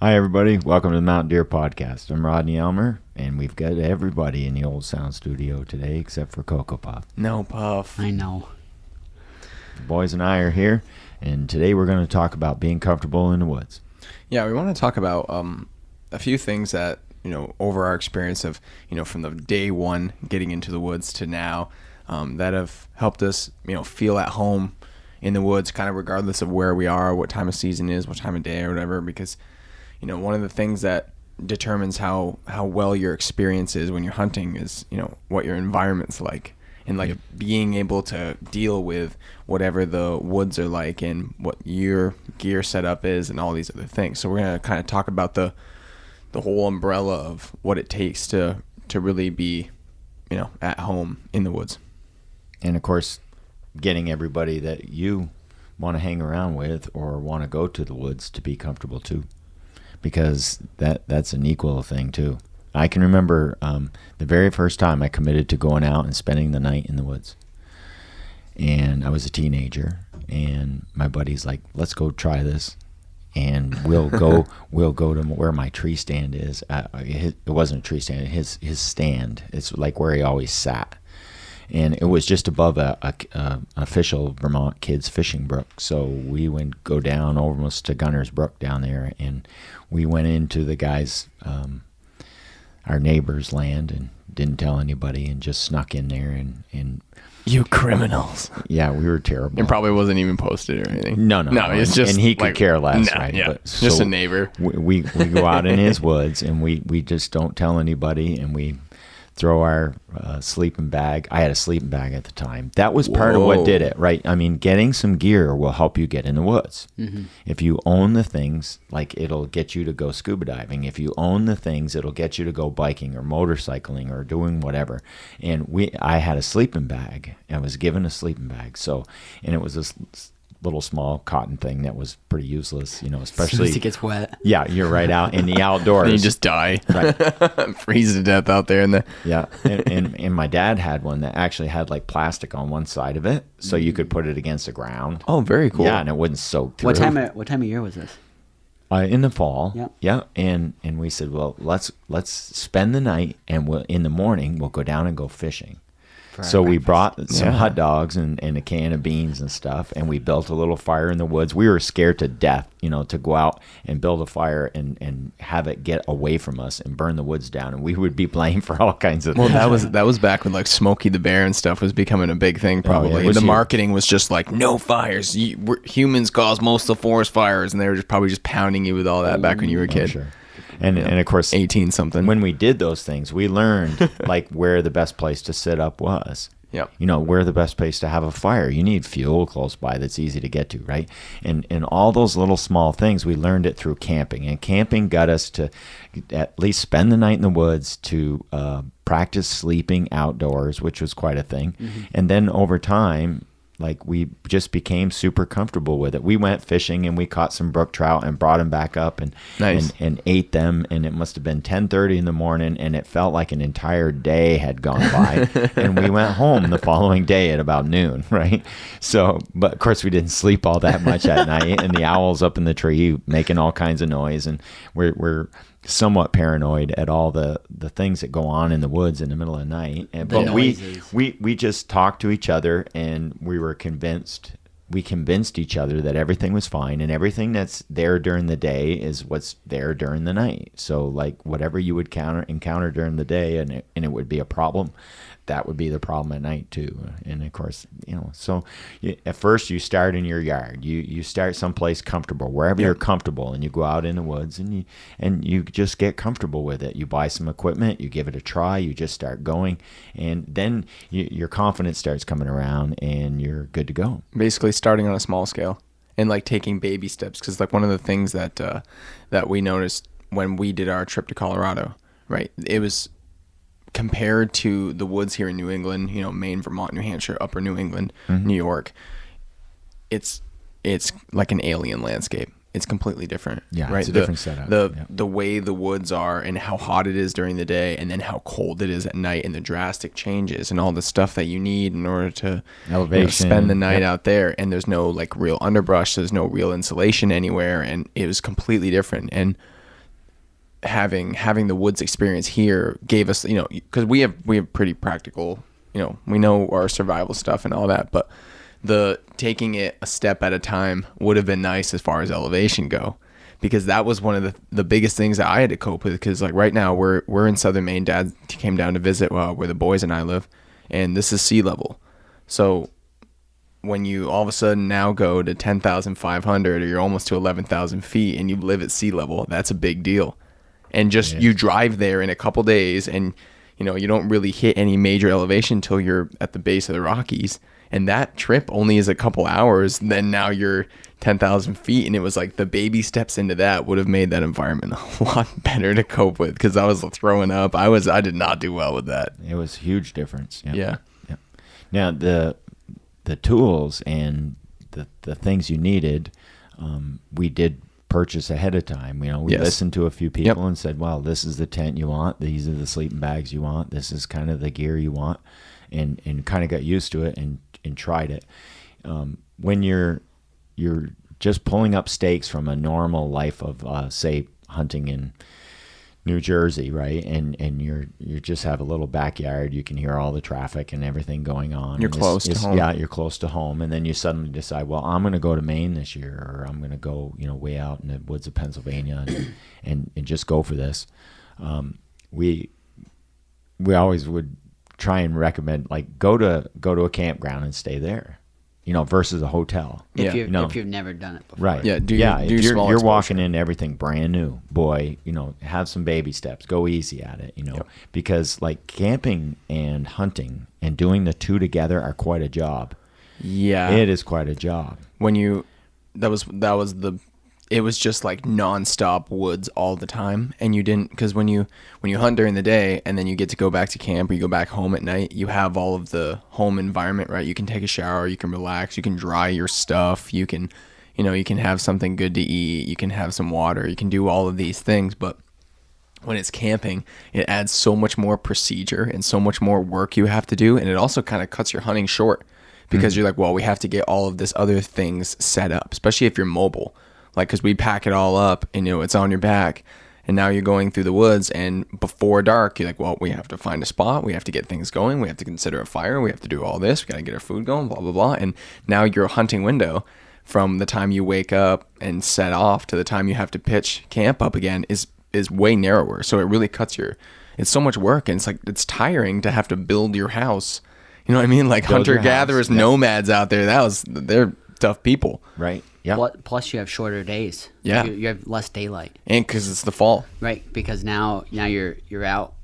Hi, everybody. Welcome to the MTN DEER podcast. I'm Rodney Elmer, and we've got everybody in the old sound studio today except for Cocoa Puff. No, Puff. I know. The boys and I are here, and today we're going to talk about being comfortable in the woods. Yeah, we want to talk about a few things that, over our experience of, from the day one getting into the woods to now, that have helped us, feel at home in the woods, kind of regardless of where we are, what time of season is, what time of day or whatever, because one of the things that determines how well your experience is when you're hunting is, what your environment's like, and being able to deal with whatever the woods are like and what your gear setup is and all these other things. So we're going to kind of talk about the whole umbrella of what it takes to really be, at home in the woods. And, of course, getting everybody that you want to hang around with or want to go to the woods to be comfortable too. Because that's an equal thing too. I can remember the very first time I committed to going out and spending the night in the woods. And I was a teenager, and my buddy's like, "Let's go try this." And we'll go to where my tree stand is. It wasn't a tree stand, his stand. It's like where he always sat. And it was just above a official Vermont kids fishing brook. So we went go down almost to Gunner's Brook down there, and we went into the guy's, our neighbor's land, and didn't tell anybody, and just snuck in there and You criminals. Yeah, we were terrible. It probably wasn't even posted or anything. No. It's just, and he could care less, right? Yeah, But, just a neighbor. We go out in his woods, and we just don't tell anybody, and we throw our sleeping bag. I had a sleeping bag at the time. That was part of what did it, right? I mean, getting some gear will help you get in the woods. Mm-hmm. If you own the things, it'll get you to go scuba diving. If you own the things, it'll get you to go biking or motorcycling or doing whatever. And I had a sleeping bag. I was given a sleeping bag. And it was this little small cotton thing that was pretty useless, especially As soon as it gets wet. Yeah, you're right out in the outdoors. And you just die. Right. Freeze to death out there in the... Yeah. And my dad had one that actually had plastic on one side of it, so you could put it against the ground. Oh, very cool. Yeah, and it wouldn't soak through. What time of year was this? In the fall. Yep. Yeah. And we said, well, let's spend the night, and in the morning we'll go down and go fishing. So we brought some hot dogs and a can of beans and stuff, and we built a little fire in the woods. We were scared to death, to go out and build a fire and have it get away from us and burn the woods down, and we would be blamed for all kinds of things. Well, that was back when Smokey the Bear and stuff was becoming a big thing, probably. The marketing was just no fires. Humans cause most of the forest fires, and they were probably just pounding you with all that back when you were a kid. Sure. And of course, 18 something. When we did those things, we learned where the best place to sit up was. Yep. Where the best place to have a fire. You need fuel close by that's easy to get to, right? And all those little small things, we learned it through camping. And camping got us to at least spend the night in the woods, to practice sleeping outdoors, which was quite a thing. Mm-hmm. And then over time, we just became super comfortable with it. We went fishing, and we caught some brook trout and brought them back up and nice. and ate them. And it must have been 10:30 in the morning, and it felt like an entire day had gone by. And we went home the following day at about noon, right? So, but of course we didn't sleep all that much at night, and the owls up in the tree making all kinds of noise, and we're somewhat paranoid at all the things that go on in the woods in the middle of the night. But we just talked to each other, and we convinced each other that everything was fine, and everything that's there during the day is what's there during the night. So whatever you would encounter during the day, and it would be a problem, that would be the problem at night too. And of course, so at first you start in your yard. You start someplace comfortable, wherever you're comfortable, and you go out in the woods, and you just get comfortable with it. You buy some equipment, you give it a try, you just start going, and then your confidence starts coming around, and you're good to go. Basically starting on a small scale and taking baby steps, because one of the things that we noticed when we did our trip to Colorado, right, it was compared to the woods here in New England, Maine, Vermont, New Hampshire, upper New England, mm-hmm. New York, it's like an alien landscape. It's completely different. Yeah, right? It's a different setup. The way the woods are, and how hot it is during the day, and then how cold it is at night, and the drastic changes, and all the stuff that you need in order to spend the night out there. And there's no real underbrush. There's no real insulation anywhere, and it was completely different. And having the woods experience here gave us, because we have pretty practical, we know our survival stuff and all that, but the taking it a step at a time would have been nice as far as elevation go, because that was one of the biggest things that I had to cope with. Because like right now we're in Southern Maine. Dad came down to visit where the boys and I live, and this is sea level. So when you all of a sudden now go to 10,500 or you're almost to 11,000 feet and you live at sea level, that's a big deal. And just you drive there in a couple days, and you don't really hit any major elevation until you're at the base of the Rockies. And that trip only is a couple hours. Then now you're 10,000 feet. And it was like the baby steps into that would have made that environment a lot better to cope with, because I was throwing up. I did not do well with that. It was a huge difference. Yeah. Now, the tools and the things you needed, we did purchase ahead of time. We listened to a few people and said, well, this is the tent you want. These are the sleeping bags you want. This is kind of the gear you want. And kind of got used to it and tried it. When you're just pulling up stakes from a normal life of say hunting in New Jersey, right? And you just have a little backyard. You can hear all the traffic and everything going on. You're close to home. Yeah, you're close to home. And then you suddenly decide, well, I'm going to go to Maine this year, or I'm going to go, way out in the woods of Pennsylvania and just go for this. We always would try and recommend, like, go to a campground and stay there, versus a hotel. If you've never done it before. Right. Yeah. If you're walking in everything brand new, boy, have some baby steps, go easy at it, because like camping and hunting and doing the two together are quite a job. Yeah. It is quite a job. It was just like nonstop woods all the time. And you didn't, because when you hunt during the day and then you get to go back to camp or you go back home at night, you have all of the home environment, right? You can take a shower, you can relax, you can dry your stuff, you can have something good to eat, you can have some water, you can do all of these things. But when it's camping, it adds so much more procedure and so much more work you have to do. And it also kind of cuts your hunting short, because you're like, well, we have to get all of this other things set up, especially if you're mobile. Like, because we pack it all up and, it's on your back. And now you're going through the woods, and before dark, you're like, well, we have to find a spot. We have to get things going. We have to consider a fire. We have to do all this. We got to get our food going, blah, blah, blah. And now your hunting window from the time you wake up and set off to the time you have to pitch camp up again is way narrower. So it really it's so much work. And it's like, it's tiring to have to build your house. You know what I mean? Like hunter-gatherers, nomads out there, they're tough people. Right. Yeah. Plus, you have shorter days. Yeah. You have less daylight. And because it's the fall. Right. Because now you're out.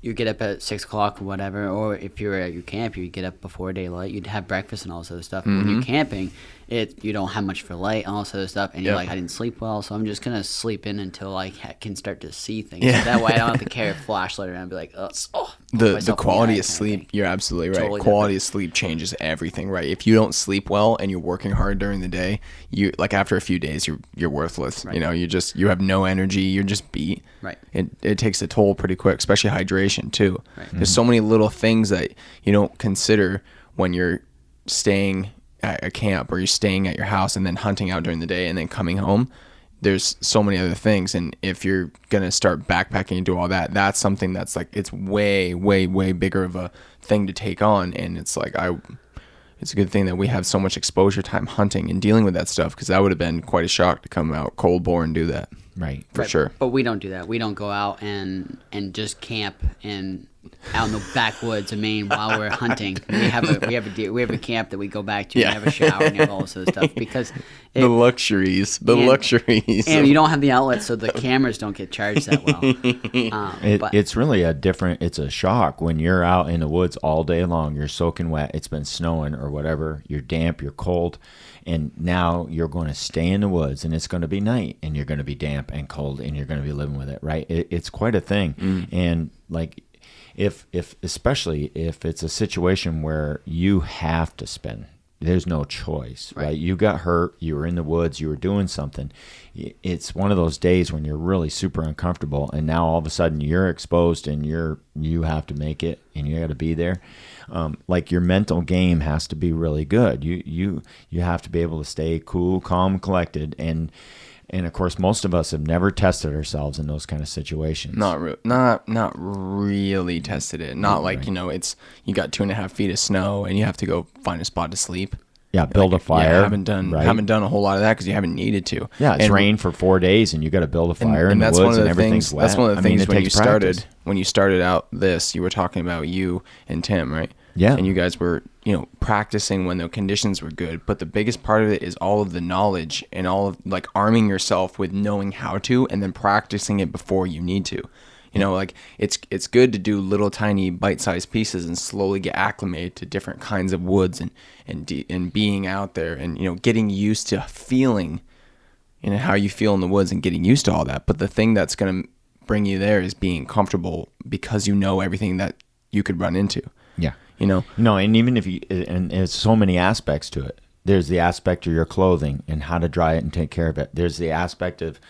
You get up at 6 o'clock or whatever, or if you're at your camp, you get up before daylight. You'd have breakfast and all this other stuff. Mm-hmm. When you're camping, you don't have much for light and all this other stuff, and you're like, I didn't sleep well, so I'm just gonna sleep in until I can start to see things. Yeah. So that way, I don't have to carry a flashlight around and be like, the quality of sleep. You're absolutely right. Totally quality different. of sleep changes everything, right? If you don't sleep well and you're working hard during the day, you like after a few days, you're worthless. Right. You have no energy. You're just beat. Right. It takes a toll pretty quick, especially hydration too. Right. There's so many little things that you don't consider when you're staying at a camp or you're staying at your house and then hunting out during the day and then coming home. There's so many other things, and if you're gonna start backpacking and do all that, that's something that's like, it's way, way, way bigger of a thing to take on. And it's like, it's a good thing that we have so much exposure time hunting and dealing with that stuff, because that would have been quite a shock to come out cold bore and do that. Right. For sure. But we don't do that. We don't go out and just camp and out in the backwoods of Maine while we're hunting. We have a camp that we go back to and have a shower and have all this other stuff, because the luxuries. And you don't have the outlet, so the cameras don't get charged that well. It's really it's a shock when you're out in the woods all day long. You're soaking wet. It's been snowing or whatever. You're damp. You're cold. And now you're going to stay in the woods, and it's going to be night, and you're going to be damp and cold, and you're going to be living with it, right? It's quite a thing. And like, especially if it's a situation where you have to spend, there's no choice, right? You got hurt, you were in the woods, you were doing something. It's one of those days when you're really super uncomfortable, and now all of a sudden you're exposed, and you have to make it, and you got to be there. Like, your mental game has to be really good. You have to be able to stay cool, calm, collected, and And of course, most of us have never tested ourselves in those kind of situations. Not really tested it. Not like, Right. you know, it's you got 2.5 feet of snow and you have to go find a spot to sleep. Yeah, build a fire. Yeah, haven't done a whole lot of that because you haven't needed to. Yeah, it's And- rained for 4 days, and you got to build a fire in the that's woods, one of and the everything's things. wet. That's one of the I mean, things it when you takes practice. started out this, you were talking about you and Tim, right? Yeah. And you guys were, you know, practicing when the conditions were good. But the biggest part of it is all of the knowledge and all of like arming yourself with knowing how to, and then practicing it before you need to. You know, like it's good to do little tiny bite-sized pieces and slowly get acclimated to different kinds of woods and being out there and, you know, getting used to feeling, you know, how you feel in the woods and getting used to all that. But the thing that's going to bring you there is being comfortable because you know everything that you could run into. Yeah. You know? No, and even if you, and there's so many aspects to it. There's the aspect of your clothing and how to dry it and take care of it. There's the aspect of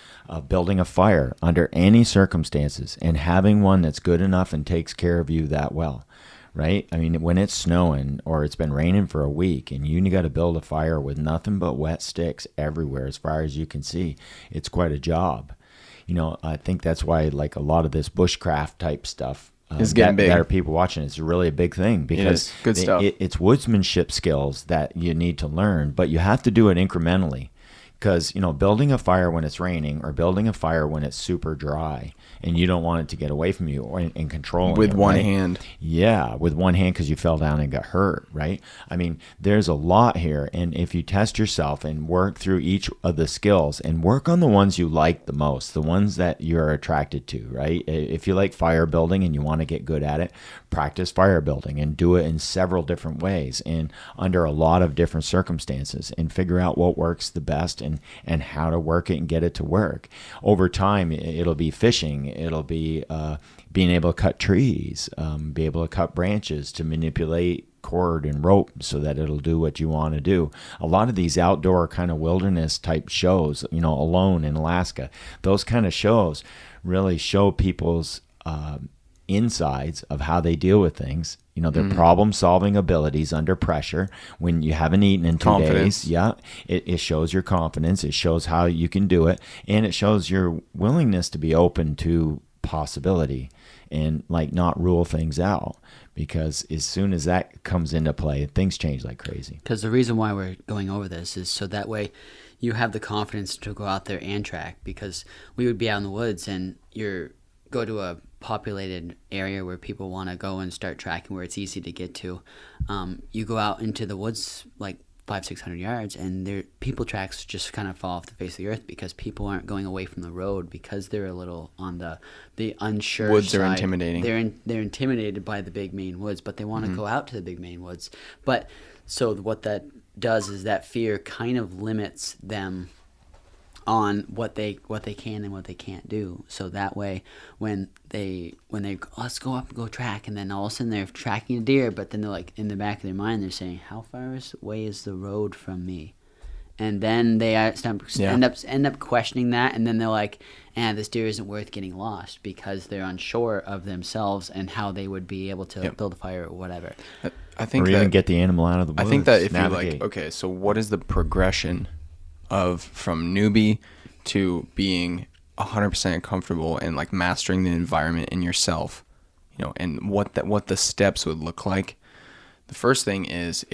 building a fire under any circumstances and having one that's good enough and takes care of you that well, right? I mean, when it's snowing or it's been raining for a week and you got to build a fire with nothing but wet sticks everywhere as far as you can see, it's quite a job. You know, I think that's why like a lot of this bushcraft type stuff It's getting big. that are people watching. It's really a big thing because Good stuff. It's woodsmanship skills that you need to learn, but you have to do it incrementally. Because, you know, building a fire when it's raining or building a fire when it's super dry and you don't want it to get away from you or in controlling With it, one right? hand. Yeah, with one hand because you fell down and got hurt, right? I mean, there's a lot here. And if you test yourself and work through each of the skills and work on the ones you like the most, the ones that you're attracted to, right? If you like fire building and you want to get good at it, practice fire building and do it in several different ways and under a lot of different circumstances and figure out what works the best and how to work it and get it to work. Over time, it'll be fishing. It'll be being able to cut trees, be able to cut branches to manipulate cord and rope so that it'll do what you want to do. A lot of these outdoor kind of wilderness type shows, you know, Alone in Alaska, those kind of shows really show people's insides of how they deal with things. You know, their problem solving abilities under pressure when you haven't eaten in 2 days. Yeah. It shows your confidence. It shows how you can do it. And it shows your willingness to be open to possibility and like not rule things out, because as soon as that comes into play, things change like crazy. Because the reason why we're going over this is so that way you have the confidence to go out there and track, because we would be out in the woods and go to a populated area where people want to go and start tracking where it's easy to get to. You go out into the woods like 500-600 yards and people tracks just kind of fall off the face of the earth because people aren't going away from the road because they're a little on the unsure Woods side. are intimidating. They're intimidated by the big main woods, but they want to go out to the big main woods. But so what that does is that fear kind of limits them on what they can and what they can't do. So that way, when they let's go up and go track, and then all of a sudden they're tracking a deer, but then they're like in the back of their mind they're saying, how far away is the road from me? And then they end up questioning that, and then they're like, this deer isn't worth getting lost, because they're unsure of themselves and how they would be able to build a fire or whatever. I think or even get the animal out of the woods. I think that if navigate. you're like, okay, so what is the progression of from newbie to being 100% comfortable and like mastering the environment and yourself, you know, and what the steps would look like? The first thing is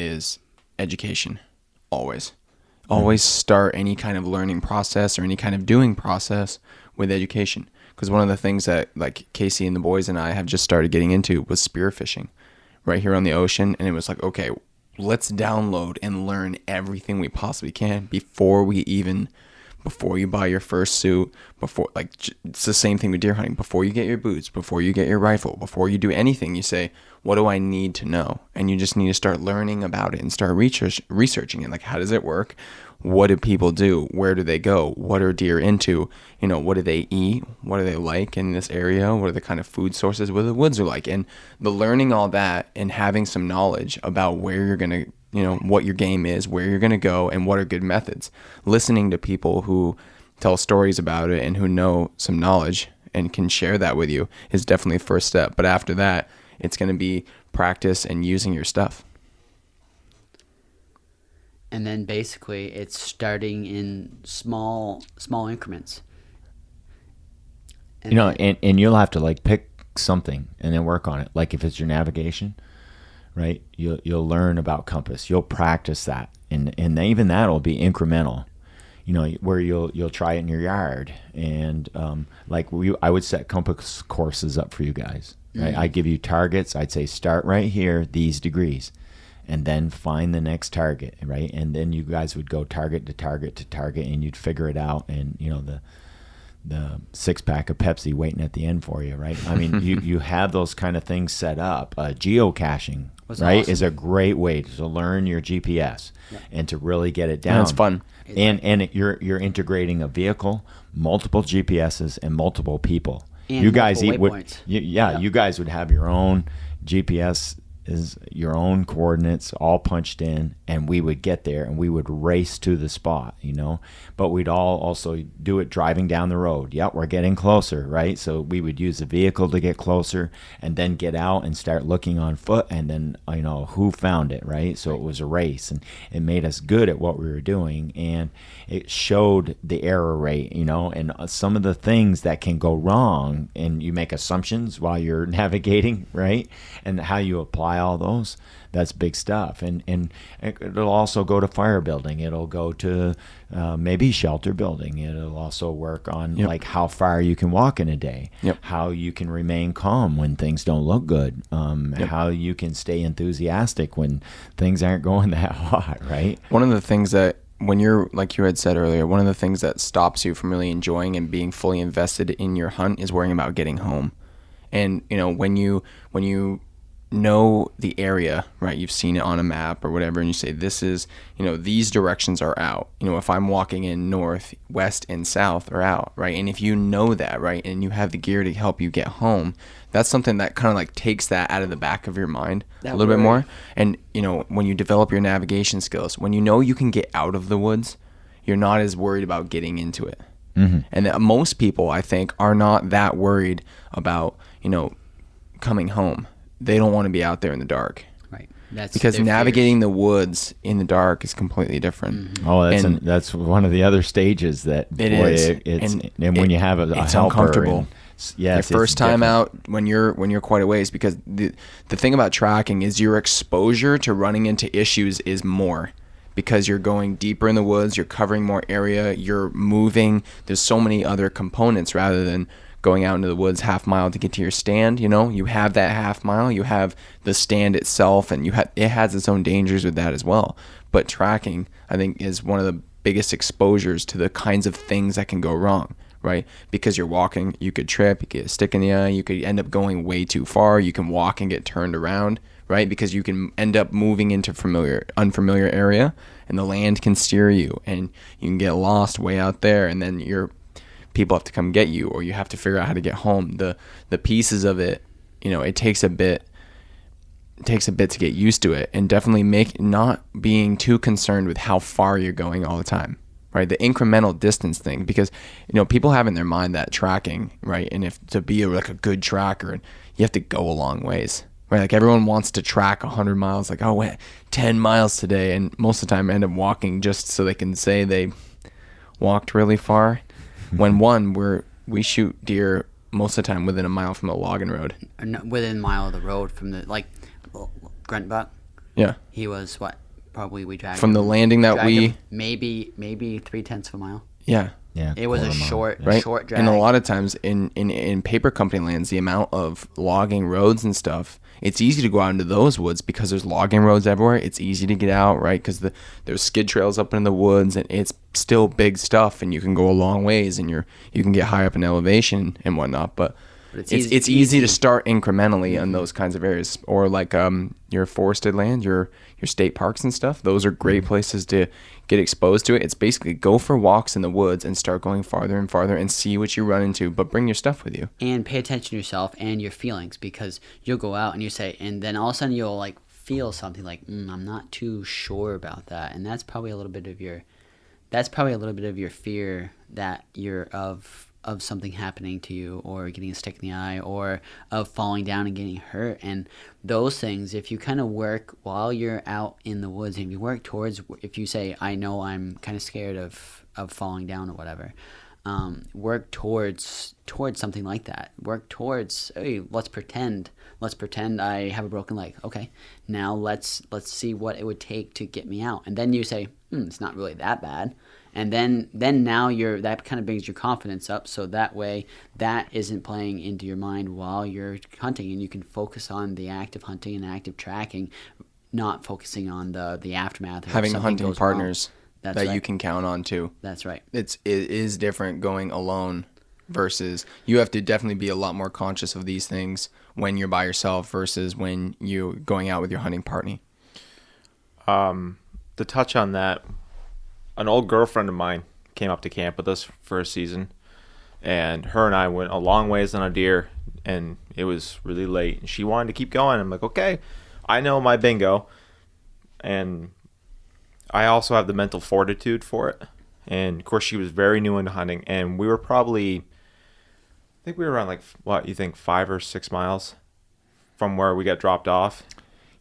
education. Always start any kind of learning process or any kind of doing process with education, because one of the things that like Casey and the boys and I have just started getting into was spearfishing right here on the ocean. And it was like, okay, let's download and learn everything we possibly can before you buy your first suit, it's the same thing with deer hunting. Before you get your boots, before you get your rifle, before you do anything, you say, what do I need to know? And you just need to start learning about it and start researching it. Like, how does it work? What do people do? Where do they go? What are deer into? You know, what do they eat? What do they like in this area? What are the kind of food sources? What the woods are like? And the learning all that and having some knowledge about where you're going to, you know, what your game is, where you're going to go, and what are good methods. Listening to people who tell stories about it and who know some knowledge and can share that with you is definitely the first step. But after that, it's going to be practice and using your stuff. And then basically it's starting in small increments. And and you'll have to like pick something and then work on it. Like if it's your navigation, right? You'll learn about compass. You'll practice that, and even that'll be incremental. Where you'll try it in your yard, and I would set compass courses up for you guys. Right? I give you targets. I'd say start right here, these degrees, and then find the next target, right? And then you guys would go target to target to target, and you'd figure it out. And the 6-pack of Pepsi waiting at the end for you, right? I mean, you have those kind of things set up. Geocaching, right, awesome. Is a great way to learn your GPS and to really get it down. And it's fun. And you're integrating a vehicle, multiple GPSs, and multiple people. And you guys you guys would have your own GPS, is your own coordinates all punched in, and we would get there and we would race to the spot, but we'd all also do it driving down the road. Yep, we're getting closer, right? So we would use the vehicle to get closer and then get out and start looking on foot, and then who found it, right? So it was a race, and it made us good at what we were doing, and it showed the error rate, and some of the things that can go wrong, and you make assumptions while you're navigating, right? And how you apply all those, that's big stuff. And it'll also go to fire building. It'll go to maybe shelter building. It'll also work on like how far you can walk in a day, how you can remain calm when things don't look good, how you can stay enthusiastic when things aren't going that hot, right? One of the things that, when you're, like you had said earlier, one of the things that stops you from really enjoying and being fully invested in your hunt is worrying about getting home. And when you know the area, right? You've seen it on a map or whatever, and you say, this is, these directions are out. If I'm walking in north, west, and south are out, right? And if you know that, right, and you have the gear to help you get home, that's something that kind of like takes that out of the back of your mind a little bit more. And, when you develop your navigation skills, when you can get out of the woods, you're not as worried about getting into it. Mm-hmm. And most people, I think, are not that worried about, coming home. They don't want to be out there in the dark. Right. Because navigating the woods in the dark is completely different. Mm-hmm. Oh, that's one of the other stages that and when you have a it's helper, uncomfortable. Yes, your first time out when you're quite a ways, because the thing about tracking is your exposure to running into issues is more, because you're going deeper in the woods, you're covering more area, you're moving. There's so many other components rather than going out into the woods half mile to get to your stand. You have that half mile, you have the stand itself, and it has its own dangers with that as well. But tracking, I think, is one of the biggest exposures to the kinds of things that can go wrong, right? Because you're walking, you could trip, you get a stick in the eye, you could end up going way too far, you can walk and get turned around, right? Because you can end up moving into unfamiliar area, and the land can steer you, and you can get lost way out there, and then people have to come get you, or you have to figure out how to get home. The pieces of it, it takes a bit to get used to it, and definitely not being too concerned with how far you're going all the time, right? The incremental distance thing, because people have in their mind that tracking, right? And if to be a good tracker, you have to go a long ways, right? Like everyone wants to track 100 miles, like, oh, wait, 10 miles today, and most of the time end up walking just so they can say they walked really far. When we shoot deer most of the time within a mile from a logging road. Within a mile of the road from the, like, grunt buck. Yeah. He was probably we dragged from him, the landing that we maybe 3/10 of a mile. Yeah. Yeah. It was a short drag. And a lot of times in paper company lands, the amount of logging roads and stuff, it's easy to go out into those woods because there's logging roads everywhere. It's easy to get out, right? Because there's skid trails up in the woods, and it's still big stuff, and you can go a long ways, and you can get high up in elevation and whatnot. But it's easy to start incrementally on those kinds of areas, or like your forested land, your state parks and stuff. Those are great places to get exposed to it. It's basically go for walks in the woods and start going farther and farther and see what you run into, but bring your stuff with you. And pay attention to yourself and your feelings, because you'll go out and you say, and then all of a sudden you'll like feel something like, I'm not too sure about that. And that's probably a little bit of your fear that you're of of something happening to you, or getting a stick in the eye, or of falling down and getting hurt. And those things, if you kind of work while you're out in the woods, and if you work towards, if you say, I know I'm kind of scared of falling down or whatever, work towards something like that. Work towards, hey, let's pretend I have a broken leg. Okay, now let's see what it would take to get me out. And then you say, it's not really that bad. And then now that kind of brings your confidence up, so that way that isn't playing into your mind while you're hunting, and you can focus on the act of hunting and active tracking, not focusing on the aftermath. Having hunting partners that right. you can count on too. That's right. It is different going alone versus you have to definitely be a lot more conscious of these things when you're by yourself versus when you're going out with your hunting partner. To touch on that, an old girlfriend of mine came up to camp with us for a season, and her and I went a long ways on a deer, and it was really late, and she wanted to keep going. I'm like, okay, I know my bingo, and I also have the mental fortitude for it. And of course, she was very new into hunting, and we were probably, I think we were around, like, what you think, 5 or 6 miles from where we got dropped off.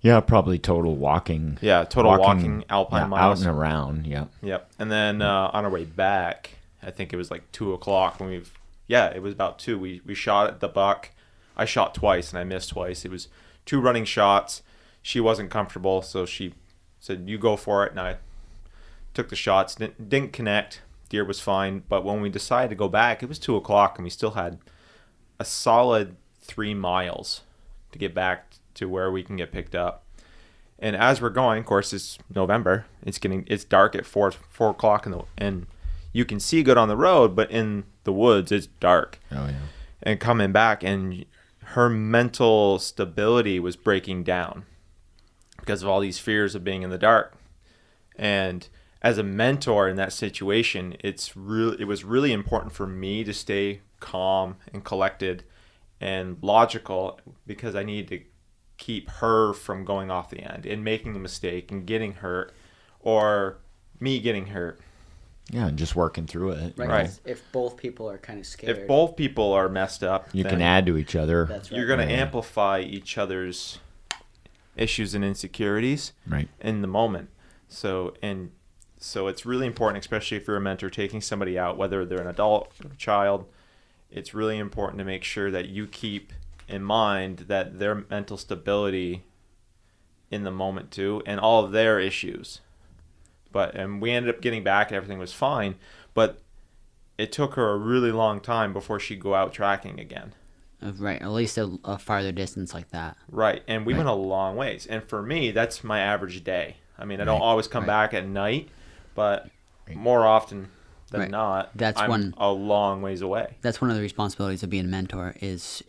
Yeah, probably total walking. Yeah, total walking alpine miles. Out and around, yeah. Yep. And then on our way back, I think it was like 2 o'clock when it was about 2. We shot at the buck. I shot twice and I missed twice. It was 2 running shots. She wasn't comfortable, so she said, you go for it. And I took the shots. Didn't connect. Deer was fine. But when we decided to go back, it was 2 o'clock and we still had a solid 3 miles to get back to where we can get picked up. And as we're going, of course, it's November. It's dark at 4 o'clock and you can see good on the road, but in the woods it's dark. Oh yeah. And coming back, and her mental stability was breaking down because of all these fears of being in the dark. And as a mentor in that situation, it was really important for me to stay calm and collected and logical, because I needed to keep her from going off the end and making a mistake and getting hurt, or me getting hurt. Yeah, and just working through it. Right. If both people are kind of scared. If both people are messed up, You can add to each other. That's right. you're going to amplify each other's issues and insecurities in the moment. So it's really important, especially if you're a mentor taking somebody out, whether they're an adult or a child. It's really important to make sure that you keep in mind that their mental stability in the moment too, and all of their issues. And we ended up getting back and everything was fine, but it took her a really long time before she'd go out tracking again. Right, at least a farther distance like that. Right, and we went a long ways. And for me, that's my average day. I mean, I don't always come back at night, but more often than not, I'm a long ways away. That's one of the responsibilities of being a mentor is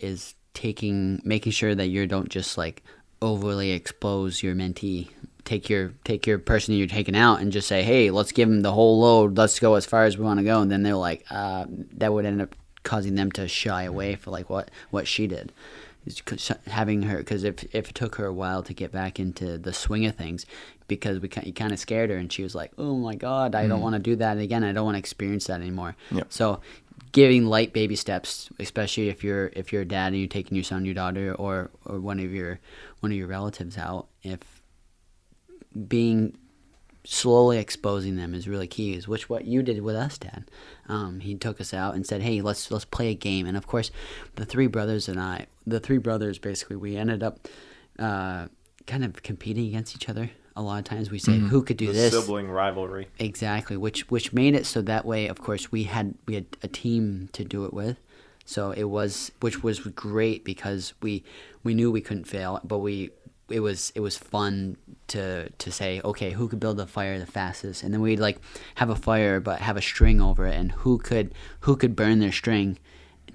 making sure that you don't just like overly expose your mentee. Take your person you're taking out and just say, hey, let's give them the whole load. Let's go as far as we want to go. And then they're like, that would end up causing them to shy away for like what she did. Having her, because if it took her a while to get back into the swing of things, because you kind of scared her, and she was like, oh my God, I don't want to do that again. I don't want to experience that anymore. Yep. So giving light baby steps, especially if you're a dad and you're taking your son, your daughter, or one of your relatives out, if being slowly exposing them is really key, is what you did with us, Dad. He took us out and said, hey, let's play a game. And of course the three brothers basically, we ended up kind of competing against each other. A lot of times we say, who could do this? Sibling rivalry. Exactly, which made it so that way, of course, we had a team to do it with. So which was great, because we knew we couldn't fail, but it was fun to say, okay, who could build a fire the fastest, and then we'd like have a fire but have a string over it, and who could burn their string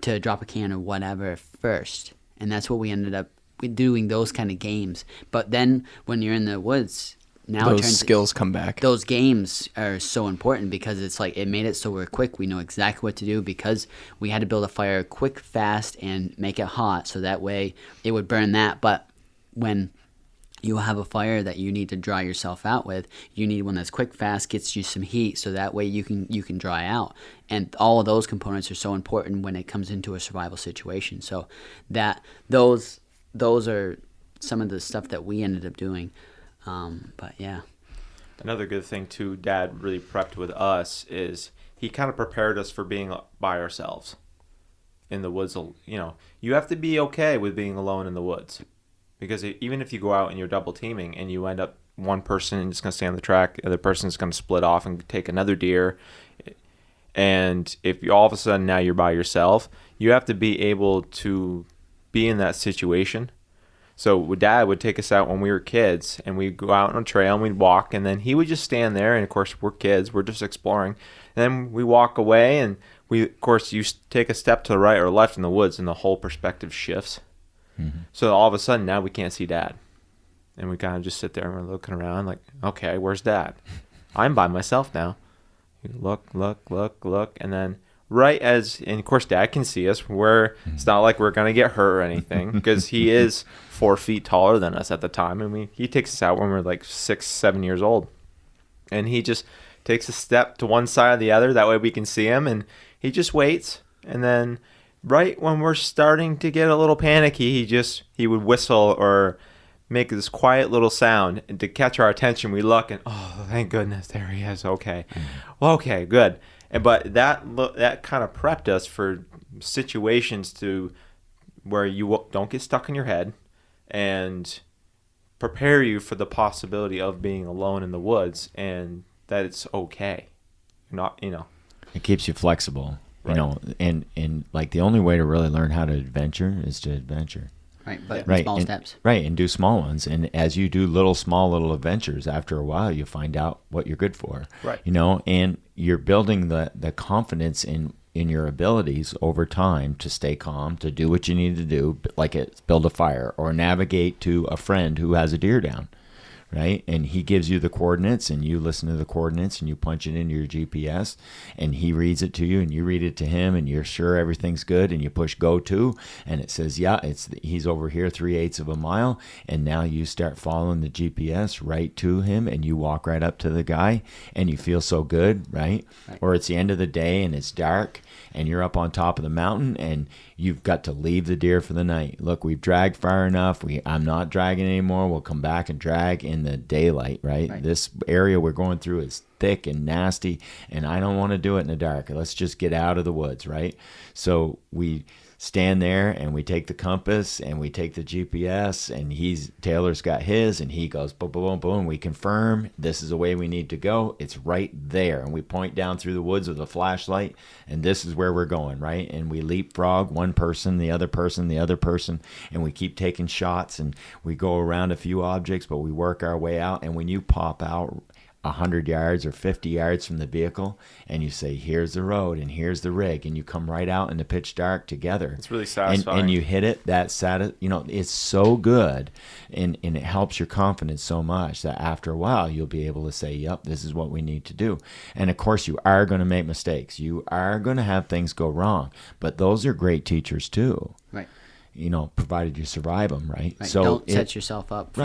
to drop a can or whatever first. And that's what we ended up doing, those kind of games. But then when you're in the woods, now those skills come back. Those games are so important, because it's like it made it so we're quick. We know exactly what to do, because we had to build a fire quick, fast, and make it hot, so that way it would burn that. But when you'll have a fire that you need to dry yourself out with. You need one that's quick, fast, gets you some heat, so that way you can dry out. And all of those components are so important when it comes into a survival situation. So that those are some of the stuff that we ended up doing. But yeah. Another good thing too, Dad really prepped with us is he kind of prepared us for being by ourselves in the woods. You know, you have to be okay with being alone in the woods. Because even if you go out and you're double teaming and you end up one person is going to stay on the track, the other person is going to split off and take another deer. And if you all of a sudden now you're by yourself, you have to be able to be in that situation. So Dad would take us out when we were kids and we'd go out on a trail and we'd walk, and then he would just stand there. And of course, we're kids, we're just exploring. And then we walk away and of course, you take a step to the right or left in the woods and the whole perspective shifts. Mm-hmm. So all of a sudden now we can't see Dad, and we kind of just sit there and we're looking around like, okay, where's Dad? I'm by myself now. You look, and then and of course Dad can see us. It's not like we're gonna get hurt or anything because he is 4 feet taller than us at the time, and he takes us out when we're like 6-7 years old, and he just takes a step to one side or the other. That way we can see him, and he just waits, and then. Right when we're starting to get a little panicky, he would whistle or make this quiet little sound, and to catch our attention, we look and thank goodness, there he is. Okay, well, okay, good. But that kind of prepped us for situations where you don't get stuck in your head, and prepare you for the possibility of being alone in the woods, and that it's okay. It keeps you flexible. Right. You know, and like the only way to really learn how to adventure is to adventure. Right, but small steps. Right, and do small ones. And as you do small little adventures, after a while, you find out what you're good for. Right. You know, and you're building the confidence in your abilities over time to stay calm, to do what you need to do, like build a fire or navigate to a friend who has a deer down. Right, and he gives you the coordinates, and you listen to the coordinates, and you punch it into your GPS, and he reads it to you, and you read it to him, and you're sure everything's good, and you push go to, and it says, yeah, he's over here 3/8 of a mile, and now you start following the GPS right to him, and you walk right up to the guy, and you feel so good, right? Or it's the end of the day, and it's dark, and you're up on top of the mountain, and you've got to leave the deer for the night. Look, we've dragged far enough. I'm not dragging anymore. We'll come back and drag in the daylight, right? This area we're going through is thick and nasty, and I don't want to do it in the dark. Let's just get out of the woods, right? So we stand there and we take the compass and we take the GPS, and Taylor's got his, and he goes boom, boom, boom, boom. We confirm this is the way we need to go. It's right there, and we point down through the woods with a flashlight, and this is where we're going, right? And we leapfrog one person, the other person, and we keep taking shots, and we go around a few objects, but we work our way out. And when you pop out 100 yards or 50 yards from the vehicle, and you say, here's the road and here's the rig, and you come right out in the pitch dark together. It's really satisfying. And you hit it, it's so good, and it helps your confidence so much that after a while, you'll be able to say, yep, this is what we need to do. And of course, you are going to make mistakes. You are going to have things go wrong, but those are great teachers too. Right. You know, provided you survive them, right? So don't set yourself up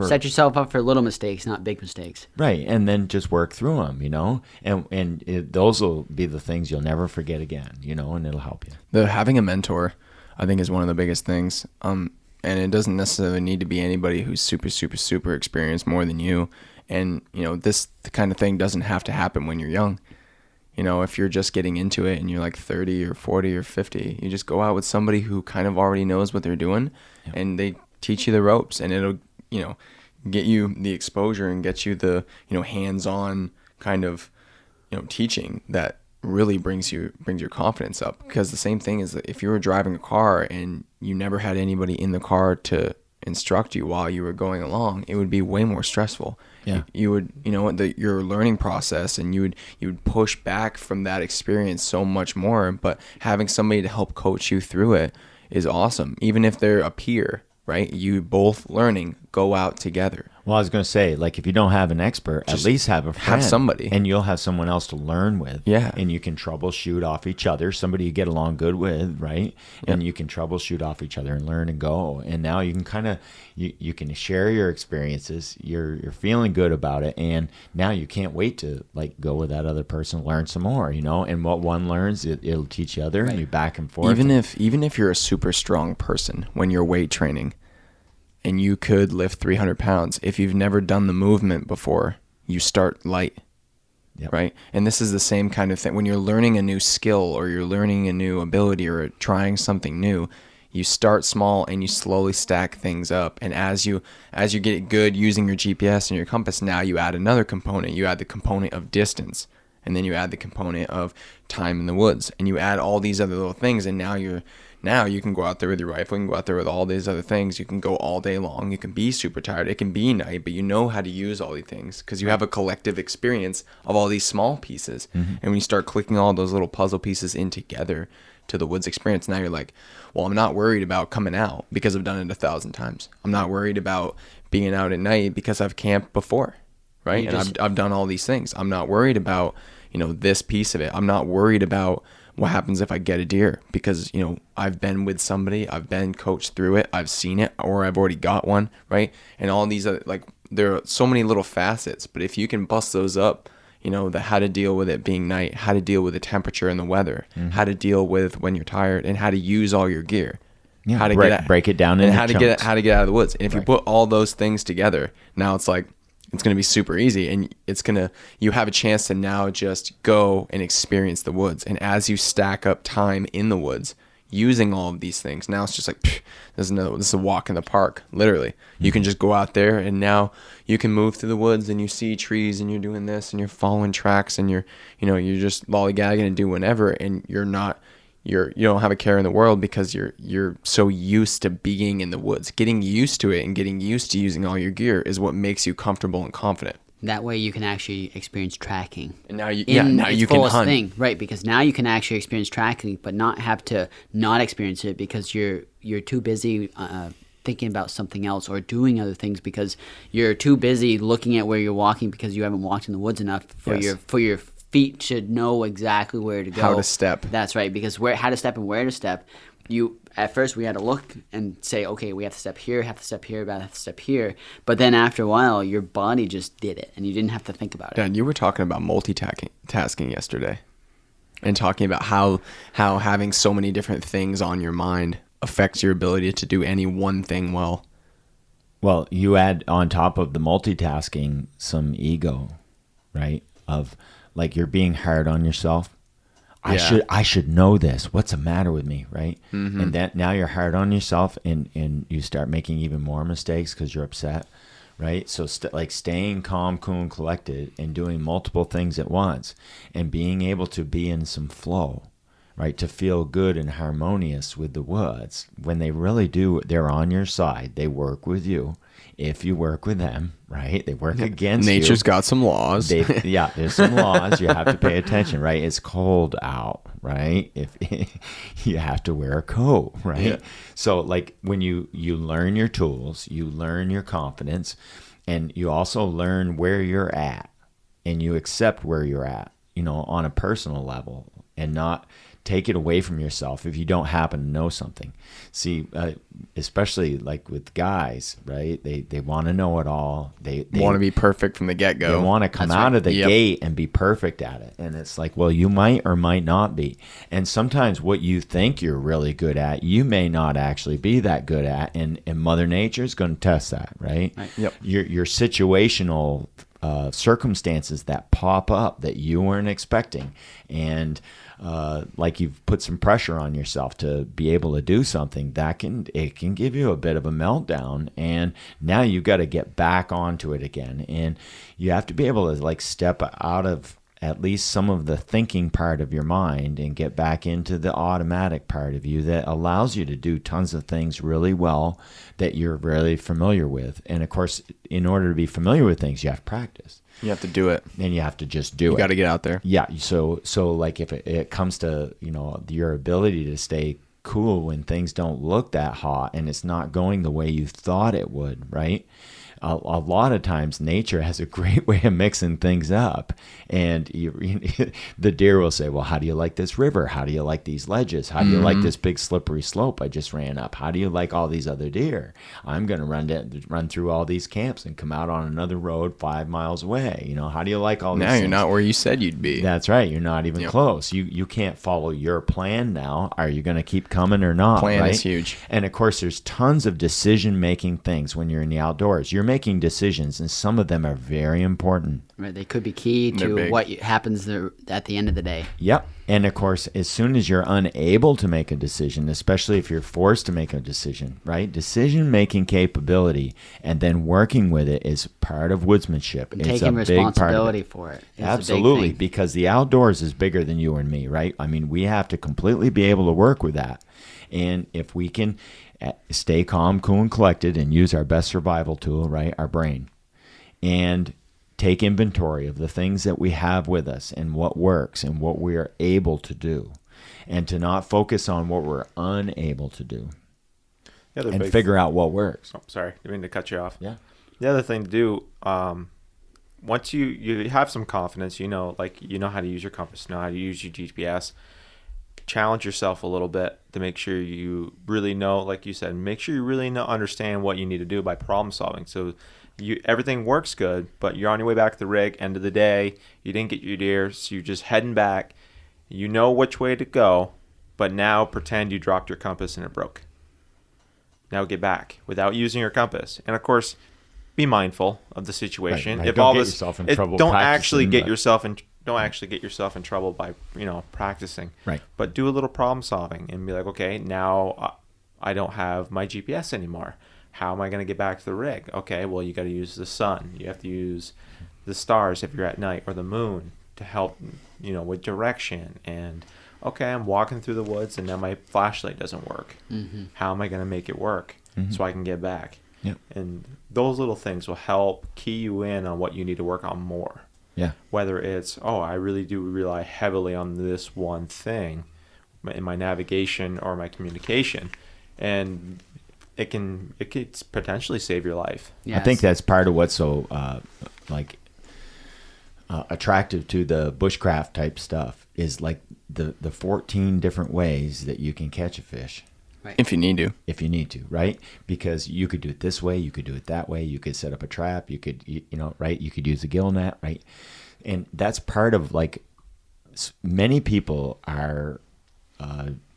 set yourself up for little mistakes, not big mistakes. Right, and then just work through them, you know, and those will be the things you'll never forget again, you know, and it'll help you. Having a mentor, I think, is one of the biggest things. And it doesn't necessarily need to be anybody who's super, super, super experienced more than you. And, you know, the kind of thing doesn't have to happen when you're young. You know, if you're just getting into it and you're like 30 or 40 or 50, you just go out with somebody who kind of already knows what they're doing, and they teach you the ropes, and it'll, you know, get you the exposure and get you the, you know, hands-on kind of, you know, teaching that really brings your confidence up. Because the same thing is that if you were driving a car and you never had anybody in the car to instruct you while you were going along, it would be way more stressful. Yeah. You would, you know, your learning process, and you would push back from that experience so much more. But having somebody to help coach you through it is awesome. Even if they're a peer, right? You both learning, go out together. Well, I was going to say, like, if you don't have an expert, at least have a friend. Have somebody. And you'll have someone else to learn with. Yeah. And you can troubleshoot off each other, somebody you get along good with, right? And you can troubleshoot off each other and learn and go. And now you can kind of, you can share your experiences. You're feeling good about it. And now you can't wait to, like, go with that other person, learn some more, you know? And what one learns, it'll teach the other, and you back and forth. Even if you're a super strong person when you're weight training, and you could lift 300 pounds. If you've never done the movement before, you start light, right? And this is the same kind of thing. When you're learning a new skill or you're learning a new ability or trying something new, you start small and you slowly stack things up. And as you get good using your GPS and your compass, now you add another component. You add the component of distance, and then you add the component of time in the woods, and you add all these other little things, and now you can go out there with your rifle, you can go out there with all these other things. You can go all day long. You can be super tired. It can be night, but you know how to use all these things because you have a collective experience of all these small pieces. Mm-hmm. And when you start clicking all those little puzzle pieces in together to the woods experience, now you're like, well, I'm not worried about coming out because I've done it 1,000 times. I'm not worried about being out at night because I've camped before, right? And I've done all these things. I'm not worried about, this piece of it. I'm not worried about what happens if I get a deer because, I've been with somebody, I've been coached through it, I've seen it, or I've already got one, right? And all these other, like, there are so many little facets, but if you can bust those up, the how to deal with it being night, how to deal with the temperature and the weather, how to deal with when you're tired, and how to use all your gear. Yeah, how to break it down and into how to chunks. how to get out of the woods. And if you put all those things together, now it's like, it's going to be super easy, and you have a chance to now just go and experience the woods. And as you stack up time in the woods using all of these things, now it's just like, this is a walk in the park, literally. You can just go out there, and now you can move through the woods, and you see trees, and you're doing this, and you're following tracks, and you're just lollygagging and doing whatever, and you don't have a care in the world because you're so used to being in the woods. Getting used to it and getting used to using all your gear is what makes you comfortable and confident. That way you can actually experience tracking. And now you can hunt. Thing, right? Because now you can actually experience tracking, but not have to not experience it because you're too busy thinking about something else or doing other things because you're too busy looking at where you're walking because you haven't walked in the woods enough for your feet should know exactly where to go. How to step. That's right, because how to step and where to step. At first we had to look and say, okay, we have to step here, have to step here, have to step here. But then after a while, your body just did it, and you didn't have to think about it. Dad, you were talking about multitasking yesterday, and talking about how having so many different things on your mind affects your ability to do any one thing well. Well, you add on top of the multitasking some ego, right? Of like you're being hard on yourself. I should know this. What's the matter with me, right? Mm-hmm. And then now you're hard on yourself, and you start making even more mistakes because you're upset, right? So staying calm, cool, and collected, and doing multiple things at once, and being able to be in some flow, right? To feel good and harmonious with the woods when they really do. They're on your side. They work with you. If you work with them, right? They work against you. Nature's got some laws. There's some laws. You have to pay attention, right? It's cold out, right? If you have to wear a coat, right? Yeah. So like when you learn your tools, you learn your confidence, and you also learn where you're at, and you accept where you're at, on a personal level, and not take it away from yourself if you don't happen to know something. See, especially like with guys, right? They want to know it all. They want to be perfect from the get-go. They want to come out of the gate and be perfect at it. And it's like, well, you might or might not be. And sometimes what you think you're really good at, you may not actually be that good at. And Mother Nature is going to test that, right? Yep. Your situational circumstances that pop up that you weren't expecting, and like you've put some pressure on yourself to be able to do something, it can give you a bit of a meltdown, and now you got to get back onto it again, and you have to be able to like step out of at least some of the thinking part of your mind and get back into the automatic part of you that allows you to do tons of things really well that you're really familiar with. And of course, in order to be familiar with things, you have to practice. You have to do it. And you have to just do it. You got to get out there. Yeah. So like if it comes to, your ability to stay cool when things don't look that hot and it's not going the way you thought it would, right? a lot of times nature has a great way of mixing things up. And the deer will say, well, how do you like this river? How do you like these ledges? How do you like this big slippery slope I just ran up? How do you like all these other deer? I'm going to run through all these camps and come out on another road 5 miles away. You know, how do you like all these Now things? you're not where you said you'd be. That's right. You're not even close. You can't follow your plan now. Are you going to keep coming or not? Plan right? is huge. And of course, there's tons of decision-making things when you're in the outdoors. You're making decisions, and some of them are very important. Right, they could be key They're to big. what happens there at the end of the day. Yep. And of course, as soon as you're unable to make a decision, especially if you're forced to make a decision, right? Decision-making capability and then working with it is part of woodsmanship. And It's taking a big part of responsibility it. for it. is a big Absolutely, thing. because the outdoors is bigger than you and me, right? I mean, we have to completely be able to work with that. And if we can stay calm, cool, and collected and use our best survival tool, right, our brain, and take inventory of the things that we have with us and what works and what we are able to do, and to not focus on what we're unable to do, The other and big figure out what works. Oh, sorry, I didn't mean to cut you off. Yeah. The other thing to do, once you have some confidence, you know how to use your compass, know how to use your GPS. Challenge yourself a little bit to make sure you really know, like you said, make sure you really understand what you need to do by problem solving. So everything works good, but you're on your way back to the rig, end of the day, you didn't get your deer, so you're just heading back. You know which way to go, but now pretend you dropped your compass and it broke. Now get back without using your compass. And of course, be mindful of the situation. Right. If Don't all get this, yourself in trouble don't practicing, actually get but- yourself in trouble by practicing. Right. But do a little problem solving and be like, okay, now I don't have my GPS anymore. How am I going to get back to the rig? Okay, well, you got to use the sun. You have to use the stars if you're at night, or the moon to help, with direction. And okay, I'm walking through the woods and now my flashlight doesn't work. Mm-hmm. How am I going to make it work so I can get back? Yep. And those little things will help key you in on what you need to work on more. Yeah. Whether it's, I really do rely heavily on this one thing in my navigation or my communication, and it could potentially save your life. I think that's part of what's so attractive to the bushcraft type stuff is like the 14 different ways that you can catch a fish. Right. If you need to. If you need to, right? Because you could do it this way, you could do it that way, you could set up a trap, you could, right? You could use a gill net, right? And that's part of many people are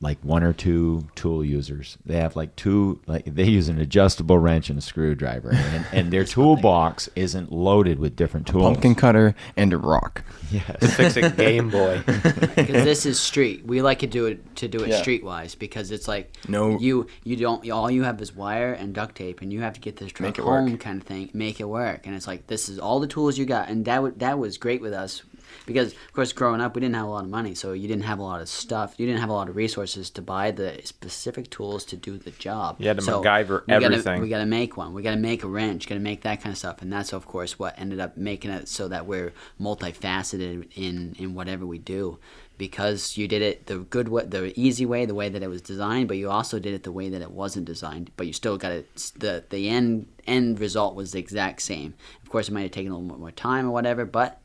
like one or two tool users. They have they use an adjustable wrench and a screwdriver, and their toolbox isn't loaded with different tools. Pumpkin cutter and a rock. Yes. Fix a Game Boy. Because this is street. We like to do it Yeah. streetwise, because it's like No. you don't, all you have is wire and duct tape, and you have to get this truck Make it work. home kind of thing, make it work. And it's like, this is all the tools you got. And that was great with us, because of course growing up we didn't have a lot of money, so you didn't have a lot of stuff, you didn't have a lot of resources to buy the specific tools to do the job. You had to So MacGyver we everything. we got to make one, we got to make a wrench, got to make that kind of stuff. And that's of course what ended up making it so that we're multifaceted in whatever we do, because you did it the good way, the easy way, the way that it was designed, but you also did it the way that it wasn't designed, but you still got it, the end result was the exact same. Of course it might have taken a little bit more time or whatever, but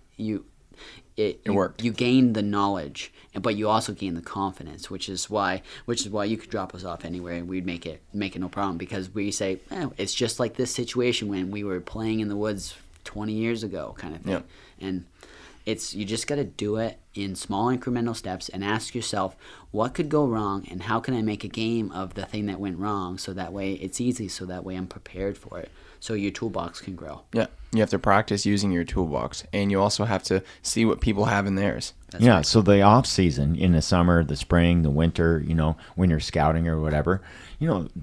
it worked. You gained the knowledge, but you also gained the confidence, which is why you could drop us off anywhere and we'd make it no problem, because we say, it's just like this situation when we were playing in the woods 20 years ago, kind of thing. Yep. And you just got to do it in small incremental steps and ask yourself, what could go wrong and how can I make a game of the thing that went wrong, so that way it's easy, so that way I'm prepared for it, so your toolbox can grow. Yeah. You have to practice using your toolbox, and you also have to see what people have in theirs. That's yeah, right. so the off season, in the summer, the spring, the winter, when you're scouting or whatever,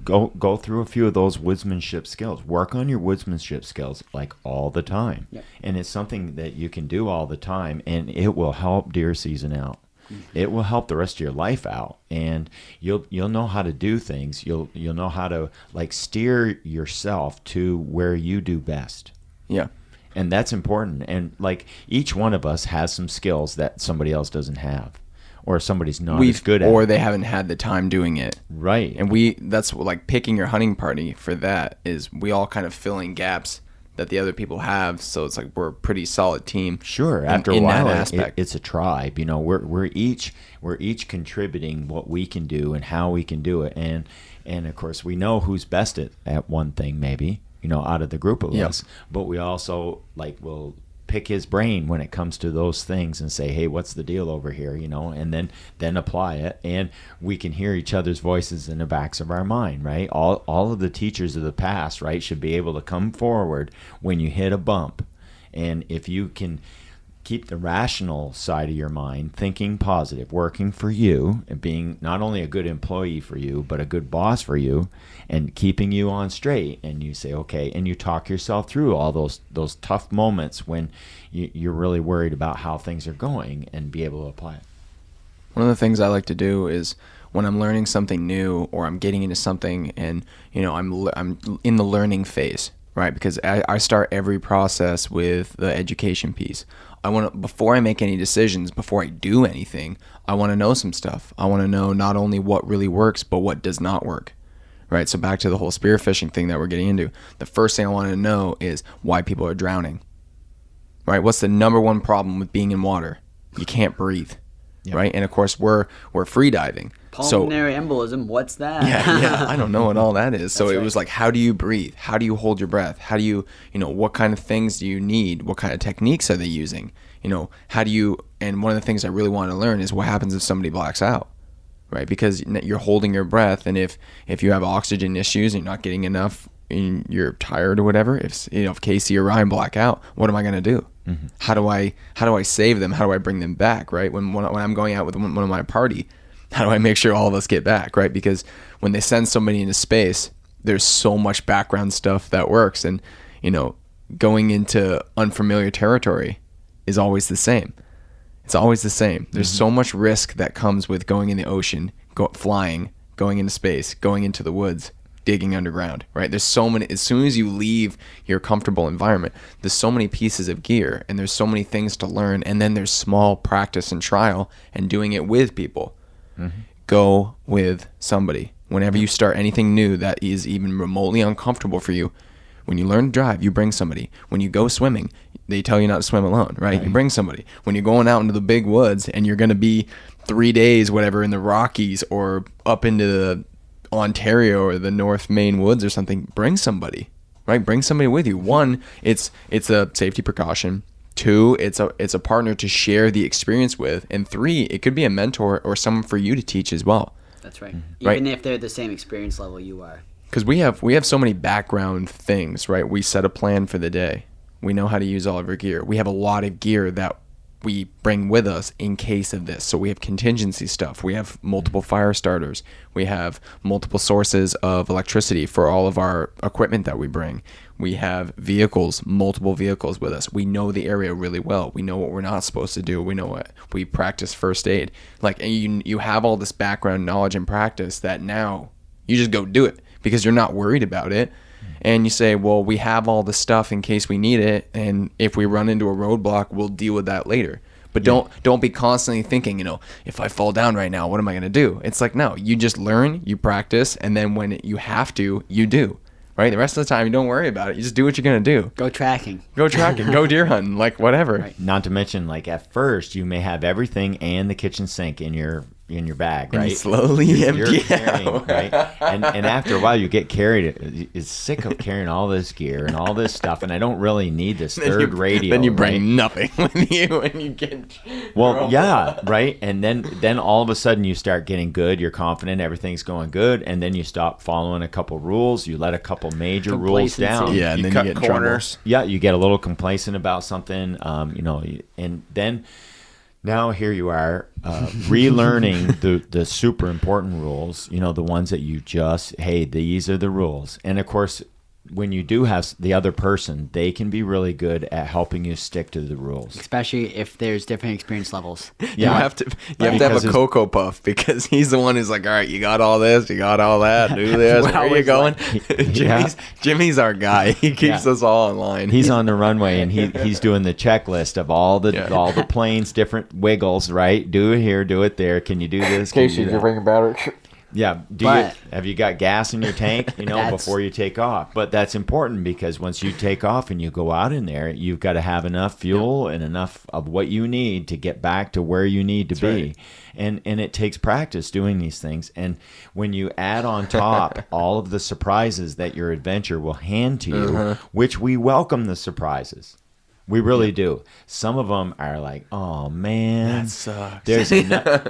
go through a few of those woodsmanship skills. Work on your woodsmanship skills all the time. Yep. And it's something that you can do all the time, and it will help deer season out. Mm-hmm. It will help the rest of your life out, and you'll know how to do things. You'll know how to steer yourself to where you do best. Yeah. And that's important. And each one of us has some skills that somebody else doesn't have, or somebody's not as good at. Or they haven't had the time doing it. Right. And that's picking your hunting party for that is we all kind of fill in gaps that the other people have. So it's like we're a pretty solid team. Sure. After a while, it's a tribe. You know, we're each contributing what we can do and how we can do it, and of course we know who's best at one thing, maybe, you know, out of the group of us. But we also will pick his brain when it comes to those things and say, hey, what's the deal over here, you know, and then apply it, and we can hear each other's voices in the backs of our mind, right? All of the teachers of the past, right, should be able to come forward when you hit a bump, and if you can keep the rational side of your mind thinking positive, working for you, and being not only a good employee for you, but a good boss for you, and keeping you on straight, and you say, okay, and you talk yourself through all those tough moments when you're really worried about how things are going, and be able to apply it. One of the things I like to do is when I'm learning something new, or I'm getting into something, and you know, I'm in the learning phase, right? Because I start every process with the education piece. Before I make any decisions, before I do anything, I want to know some stuff. I want to know not only what really works, but what does not work, right? So back to the whole spearfishing thing that we're getting into. The first thing I want to know is why people are drowning, right? What's the number one problem with being in water? You can't breathe, right? And of course, we're free diving. Pulmonary embolism, what's that? Yeah, I don't know what all that is. So That's it right. was like, how do you breathe? How do you hold your breath? How do you what kind of things do you need? What kind of techniques are they using? You know, and one of the things I really want to learn is what happens if somebody blacks out, right? Because you're holding your breath, and if you have oxygen issues and you're not getting enough, and you're tired or whatever, if Casey or Ryan black out, what am I going to do? Mm-hmm. How do I save them? How do I bring them back, right? When I'm going out with one of my party, how do I make sure all of us get back, right? Because when they send somebody into space, there's so much background stuff that works, and going into unfamiliar territory is always the same. It's always the same. There's so much risk that comes with going in the ocean, flying, going into space, going into the woods, digging underground, right? There's so many. As soon as you leave your comfortable environment, there's so many pieces of gear, and there's so many things to learn, and then there's small practice and trial and doing it with people. Mm-hmm. Go with somebody. Whenever you start anything new that is even remotely uncomfortable for you, when you learn to drive, you bring somebody. When you go swimming, they tell you not to swim alone, right? You bring somebody. When you're going out into the big woods and you're going to be 3 days, whatever, in the Rockies or up into the Ontario or the North Maine woods or something, bring somebody, right? Bring somebody with you. One, it's a safety precaution. Two, it's a partner to share the experience with. And three, it could be a mentor or someone for you to teach as well. That's right. Mm-hmm. Even if they're the same experience level you are. Because we have so many background things, right? We set a plan for the day. We know how to use all of our gear. We have a lot of gear that we bring with us in case of this. So we have contingency stuff. We have multiple fire starters. We have multiple sources of electricity for all of our equipment that we bring. We have multiple vehicles with us. We know the area really well. We know what we're not supposed to do. We practice first aid. Like, and you have all this background knowledge and practice that now you just go do it because you're not worried about it. And you say, well, we have all the stuff in case we need it, and if we run into a roadblock, we'll deal with that later. But don't be constantly thinking, if I fall down right now, what am I going to do? It's like, no, you just learn, you practice, and then when you have to, you do. Right? The rest of the time, you don't worry about it. You just do what you're going to do. Go tracking. Go deer hunting, like whatever. Right. Not to mention, like, at first, you may have everything and the kitchen sink in your bag, right? And you slowly empty out. Right? And after a while, you get carried. It's sick of carrying all this gear and all this stuff, and I don't really need this third radio. Then you bring right? nothing with you, and you get. Well, yeah, right. And then all of a sudden, you start getting good. You're confident, everything's going good, and then you stop following a couple rules. You let a couple major rules down. Yeah, and you then cut you get corners. in trouble. Yeah, you get a little complacent about something, and then. Now here you are, relearning the super important rules, the ones that you hey, these are the rules. And of course, when you do have the other person, they can be really good at helping you stick to the rules. Especially if there's different experience levels. Yeah. You have to have a Cocoa Puff because he's the one who's like, all right, you got all this, you got all that, do this, where are you going? Jimmy's our guy. He keeps us all in line. He's on the runway and he's doing the checklist of all the planes, different wiggles, right? Do it here, do it there. Can you do this? Casey, you're bringing battery. Yeah. Have you got gas in your tank, before you take off? But that's important because once you take off and you go out in there, you've got to have enough fuel and enough of what you need to get back to where you need to be. Right. And it takes practice doing these things. And when you add on top all of the surprises that your adventure will hand to you, which we welcome the surprises. We really do. Some of them are like, oh, man. That sucks.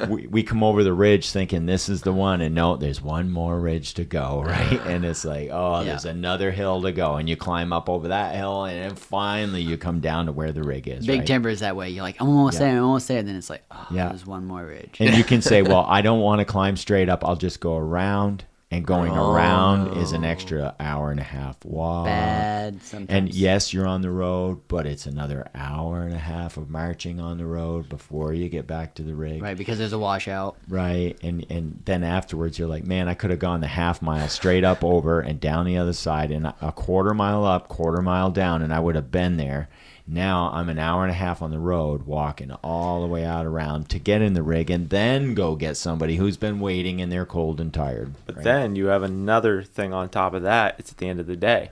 We come over the ridge thinking this is the one, and no, there's one more ridge to go, right? And it's like, there's another hill to go, and you climb up over that hill, and then finally you come down to where the rig is, Big right? timber is that way. You're like, I'm almost there, and then it's like, there's one more ridge. And you can say, well, I don't want to climb straight up. I'll just go around. And going around is an extra hour and a half walk. Bad sometimes. And yes, you're on the road, but it's another hour and a half of marching on the road before you get back to the rig. Right, because there's a washout. Right, and then afterwards you're like, man, I could have gone the half mile straight up over and down the other side and a quarter mile up, quarter mile down, and I would have been there. Now I'm an hour and a half on the road walking all the way out around to get in the rig and then go get somebody who's been waiting and they're cold and tired. But then you have another thing on top of that. It's at the end of the day.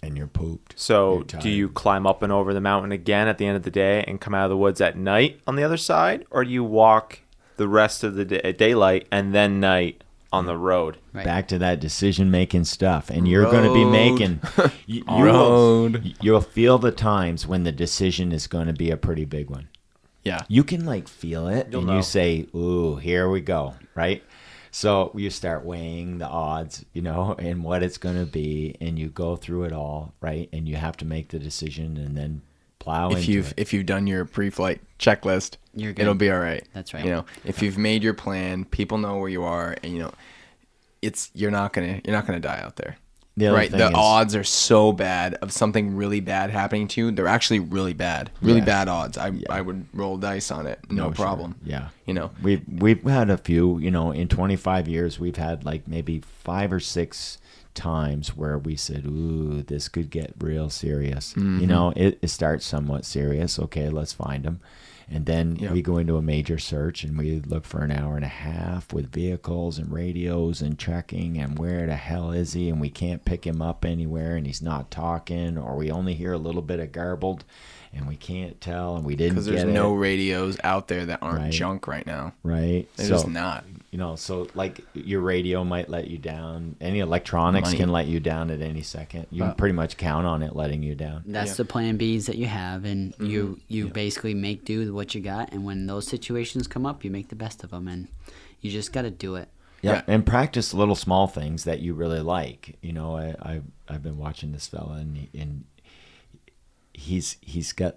And you're pooped. So do you climb up and over the mountain again at the end of the day and come out of the woods at night on the other side? Or do you walk the rest of the day, daylight and then night on the road? Right. Back to that decision-making stuff. And you're going to be making... You'll feel the times when the decision is going to be a pretty big one. Yeah. You can, feel it, You'll and know. you say, ooh, here we go, right? So you start weighing the odds, and what it's going to be, and you go through it all, right? And you have to make the decision and then plow into it. If you've done your pre-flight checklist, You're good. it'll be all right. That's right. If you've made your plan, people know where you are, and you're not gonna die out there. Right. The odds are so bad of something really bad happening to you. They're actually really bad. Really bad odds. I would roll dice on it. No problem. Sure. Yeah. We've had a few, in 25 years, we've had maybe 5 or 6 times where we said, ooh, this could get real serious. Mm-hmm. It starts somewhat serious. Okay, let's find them. And then we go into a major search and we look for an hour and a half with vehicles and radios and checking and where the hell is he, and we can't pick him up anywhere and he's not talking, or we only hear a little bit of garbled and we can't tell and we didn't get it. Because there's no radios out there that aren't junk right now. Right. They're just not. So your radio might let you down. Any electronics can let you down at any second. You can pretty much count on it letting you down. That's the plan Bs that you have, and you basically make do with what you got. And when those situations come up, you make the best of them, and you just got to do it. Yeah, and practice little small things that you really like. I've been watching this fella, and he's got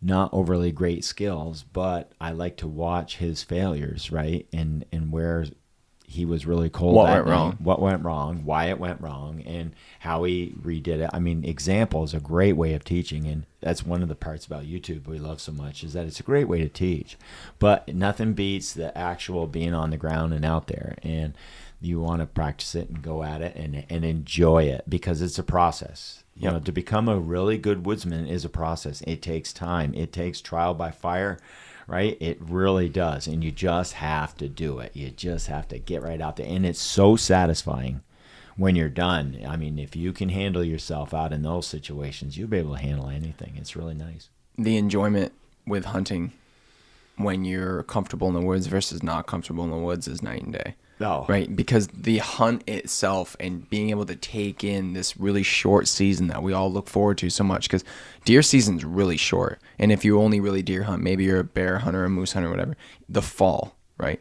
not overly great skills, but I like to watch his failures, right? And where he was really cold. What went wrong, why it went wrong, and how he redid it. I mean, example is a great way of teaching, and that's one of the parts about YouTube we love so much, is that it's a great way to teach. But nothing beats the actual being on the ground and out there, and you want to practice it and go at it and enjoy it, because it's a process. To become a really good woodsman is a process. It takes time. It takes trial by fire, right? It really does. And you just have to do it. You just have to get right out there. And it's so satisfying when you're done. I mean, if you can handle yourself out in those situations, you'll be able to handle anything. It's really nice. The enjoyment with hunting when you're comfortable in the woods versus not comfortable in the woods is night and day. Oh. Right, because the hunt itself and being able to take in this really short season that we all look forward to so much, because deer season's really short. And if you only really deer hunt, maybe you're a bear hunter, a moose hunter, whatever, the fall, right?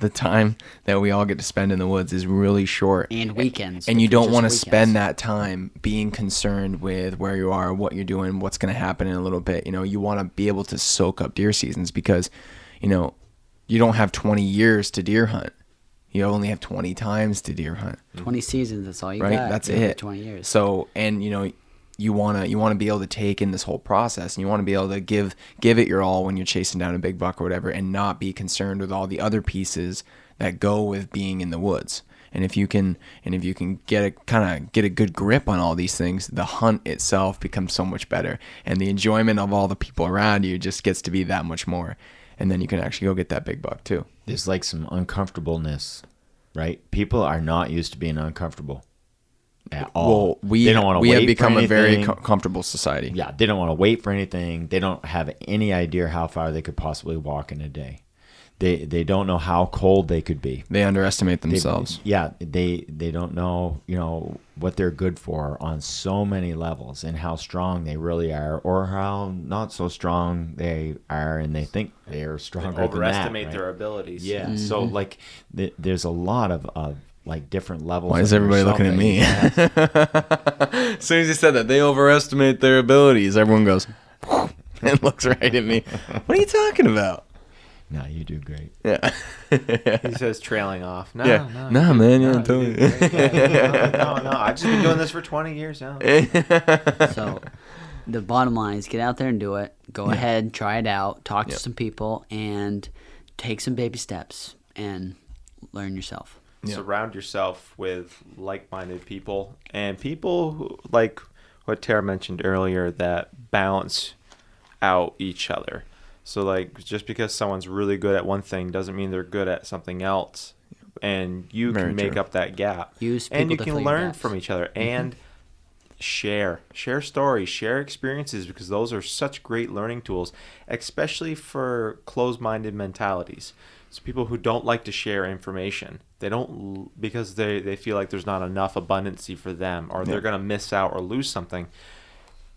The time that we all get to spend in the woods is really short. And weekends. And you don't want to spend that time being concerned with where you are, what you're doing, what's going to happen in a little bit. You want to be able to soak up deer seasons, because, you don't have 20 years to deer hunt. You only have 20 times to deer hunt. 20 seasons, that's all you got. Right, that's it. 20 years. So, and you want to be able to take in this whole process, and you want to be able to give it your all when you're chasing down a big buck or whatever, and not be concerned with all the other pieces that go with being in the woods. And if you can get a good grip on all these things, the hunt itself becomes so much better, and the enjoyment of all the people around you just gets to be that much more. And then you can actually go get that big buck too. There's some uncomfortableness right? People are not used to being uncomfortable at all. Well, we they don't want to we wait have become for a very anything. comfortable society. Yeah, they don't want to wait for anything. They don't have any idea how far they could possibly walk in a day. They don't know how cold they could be. They underestimate themselves. They don't know, what they're good for on so many levels, and how strong they really are, or how not so strong they are, and they think they are stronger than that. Overestimate Right? their abilities. Yeah. So like, there's a lot of like different levels. Why of is everybody yourself looking at that me? As soon as he said that, they overestimate their abilities. Everyone goes and looks right at me. What are you talking about? No, you do great. Yeah. He says trailing off. No, Yeah. no. Nah, man. Yeah, No, totally. you did great. Yeah, no. I've just been doing this for 20 years now. So the bottom line is get out there and do it. Go ahead, try it out, talk to some people, and take some baby steps and learn yourself. Yeah. Surround yourself with like-minded people, and people who, like what Tara mentioned earlier, that balance out each other. So like, just because someone's really good at one thing doesn't mean they're good at something else, and you Very can make true. up that gap. Use and people you to can fill your learn gaps. from each other and share stories, share experiences, because those are such great learning tools, especially for closed-minded mentalities. So people who don't like to share information, they don't, because they feel like there's not enough abundancy for them, or they're going to miss out or lose something.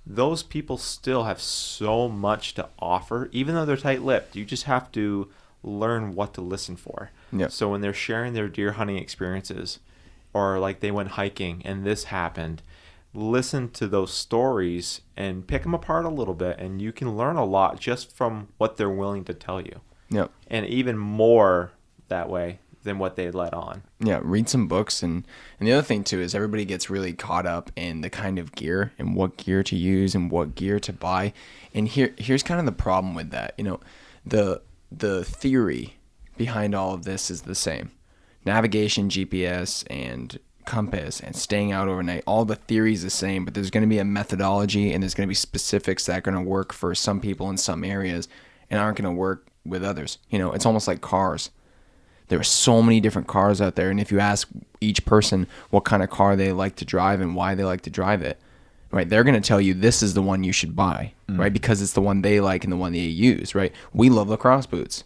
Those people still have so much to offer, even though they're tight-lipped. You just have to learn what to listen for. Yeah. So when they're sharing their deer hunting experiences, or like they went hiking and this happened, listen to those stories and pick them apart a little bit, and you can learn a lot just from what they're willing to tell you. Yep. And even more that way than what they let on. Yeah, read some books, and the other thing too is everybody gets really caught up in the kind of gear and what gear to use and what gear to buy. And here's kind of the problem with that. The theory behind all of this is the same. Navigation, GPS, and compass, and staying out overnight, all the theories the same, but there's going to be a methodology, and there's going to be specifics that are going to work for some people in some areas and aren't going to work with others. It's almost like cars. There are so many different cars out there, and if you ask each person what kind of car they like to drive and why they like to drive it, right, they're going to tell you this is the one you should buy, right, because it's the one they like and the one they use, right? We love lacrosse boots,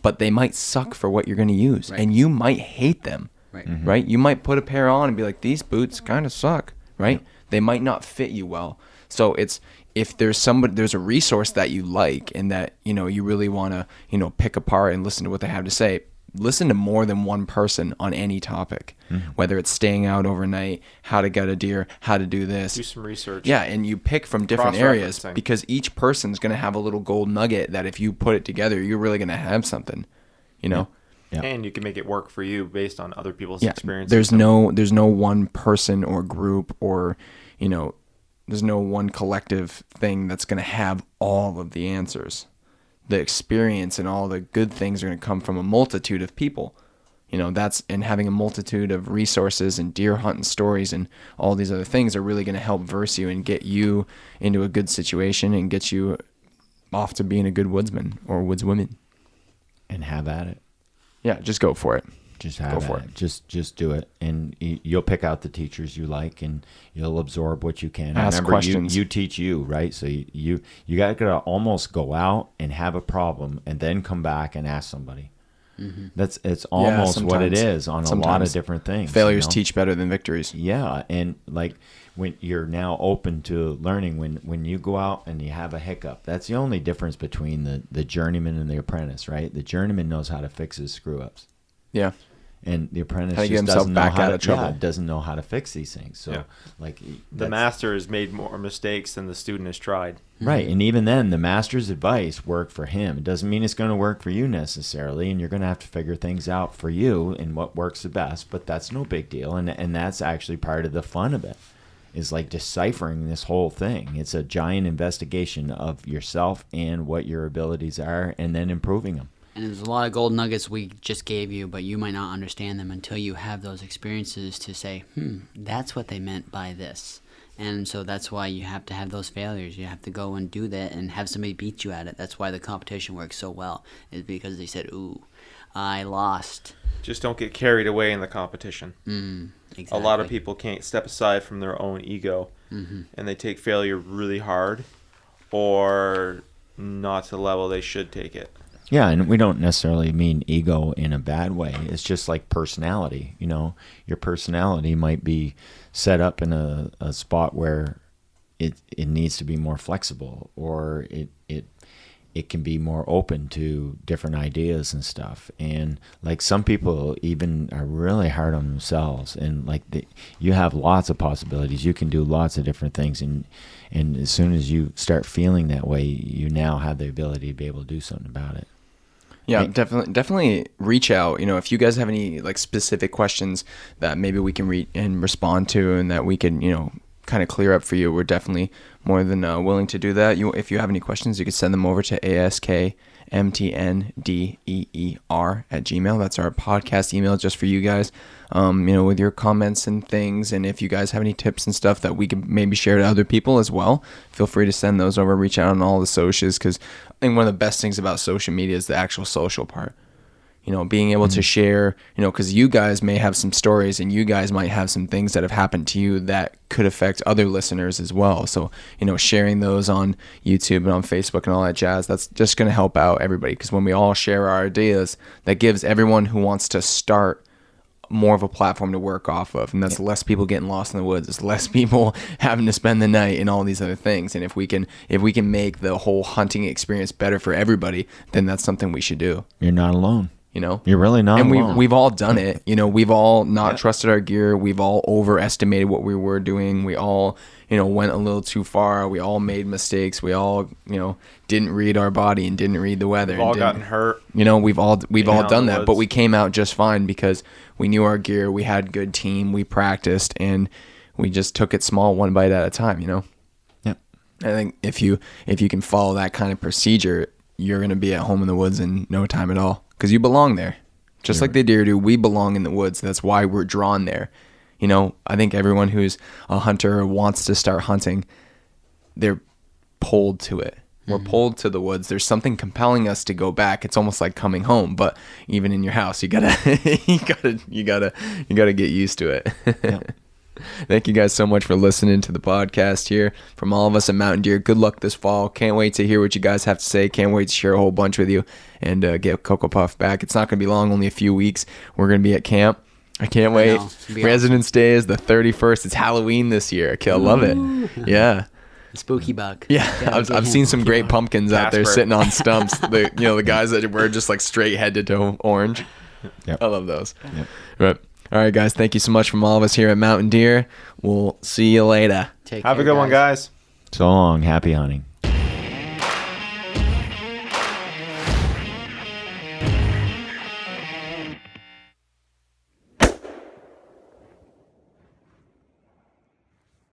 but they might suck for what you're going to use, and you might hate them, Right. right? You might put a pair on and be like, these boots kind of suck, right? They might not fit you well. So it's, if there's a resource that you like and that, you really want to, pick apart and listen to what they have to say, listen to more than one person on any topic, whether it's staying out overnight, how to get a deer, how to do this. Do some research. Yeah, and you pick from different areas Cross-referencing. because each person's going to have a little gold nugget that if you put it together, you're really going to have something, Yeah. And you can make it work for you based on other people's Yeah, experiences. there's no one person or group or, there's no one collective thing that's going to have all of the answers. The experience and all the good things are going to come from a multitude of people. And having a multitude of resources and deer hunting stories and all these other things are really going to help verse you and get you into a good situation and get you off to being a good woodsman or woodswoman. And have at it. Yeah, just go for it. Just have Go at for it. Just do it, and you'll pick out the teachers you like, and you'll absorb what you can. Ask Remember, questions. You teach you, right? So you got to almost go out and have a problem, and then come back and ask somebody. It's almost what it is on a lot of sometimes different things. Failures teach better than victories. Yeah, and like when you're now open to learning, when you go out and you have a hiccup, that's the only difference between the journeyman and the apprentice, right? The journeyman knows how to fix his screw ups. Yeah. And the apprentice How to get just himself doesn't know back how out to, of trouble. doesn't know how to fix these things. So, Yeah. like The that's- master has made more mistakes than the student has tried. right? And even then, the master's advice worked for him. It doesn't mean it's going to work for you necessarily, and you're going to have to figure things out for you and what works the best. But that's no big deal, and that's actually part of the fun of it. Is like deciphering this whole thing. It's a giant investigation of yourself and what your abilities are, and then improving them. And there's a lot of gold nuggets we just gave you, but you might not understand them until you have those experiences to say, that's what they meant by this. And so that's why you have to have those failures. You have to go and do that and have somebody beat you at it. That's why the competition works so well, is because they said, ooh, I lost. Just don't get carried away in the competition. Exactly. A lot of people can't step aside from their own ego, and they take failure really hard, or not to the level they should take it. Yeah, and we don't necessarily mean ego in a bad way. It's just like personality. You know, your personality might be set up in a spot where it needs to be more flexible, or it can be more open to different ideas and stuff. And like some people even are really hard on themselves, and like you have lots of possibilities. You can do lots of different things, and as soon as you start feeling that way, you now have the ability to be able to do something about it. Yeah, definitely reach out. You know, if you guys have any like specific questions that maybe we can read and respond to, and that we can, you know, kind of clear up for you, we're definitely more than willing to do that. If you have any questions, you can send them over to askmtndeer@gmail.com. That's our podcast email just for you guys. You know, with your comments and things, and if you guys have any tips and stuff that we can maybe share to other people as well, feel free to send those over. Reach out on all the socials, because I think one of the best things about social media is the actual social part. You know, being able to share, you know, because you guys may have some stories, and you guys might have some things that have happened to you that could affect other listeners as well. So, you know, sharing those on YouTube and on Facebook and all that jazz, that's just going to help out everybody, because when we all share our ideas, that gives everyone who wants to start more of a platform to work off of, and that's less people getting lost in the woods. It's less people having to spend the night and all these other things. And if we can make the whole hunting experience better for everybody, then that's something we should do. You're not alone. You know, you're really not and alone. we've all done it. You know, we've all not trusted our gear. We've all overestimated what we were doing. We all, you know, went a little too far. We all made mistakes. We all, you know, didn't read our body and didn't read the weather. We've all gotten hurt. You know, we've all done that, woods. but we came out just fine because we knew our gear. We had good team. We practiced, and we just took it small, one bite at a time. You know. Yep. I think if you can follow that kind of procedure, you're gonna be at home in the woods in no time at all, because you belong there. Just like the deer do, we belong in the woods. That's why we're drawn there. You know, I think everyone who's a hunter or wants to start hunting, they're pulled to it. We're pulled to the woods. There's something compelling us to go back. It's almost like coming home, but even in your house, you gotta get used to it. Thank you guys so much for listening to the podcast here. From all of us at Mountain Deer, good luck this fall. Can't wait to hear what you guys have to say. Can't wait to share a whole bunch with you and get Cocoa Puff back. It's not going to be long, only a few weeks. We're going to be at camp. I can't wait. President's Day is the 31st. It's Halloween this year. I love it. Yeah. Spooky buck. Yeah, I've seen some great pumpkins out there sitting on stumps. The guys that wear just like straight head to toe orange. Yep. I love those. Yep. Right. All right, guys. Thank you so much from all of us here at Mountain Deer. We'll see you later. Have a good one, guys. So long. Happy hunting.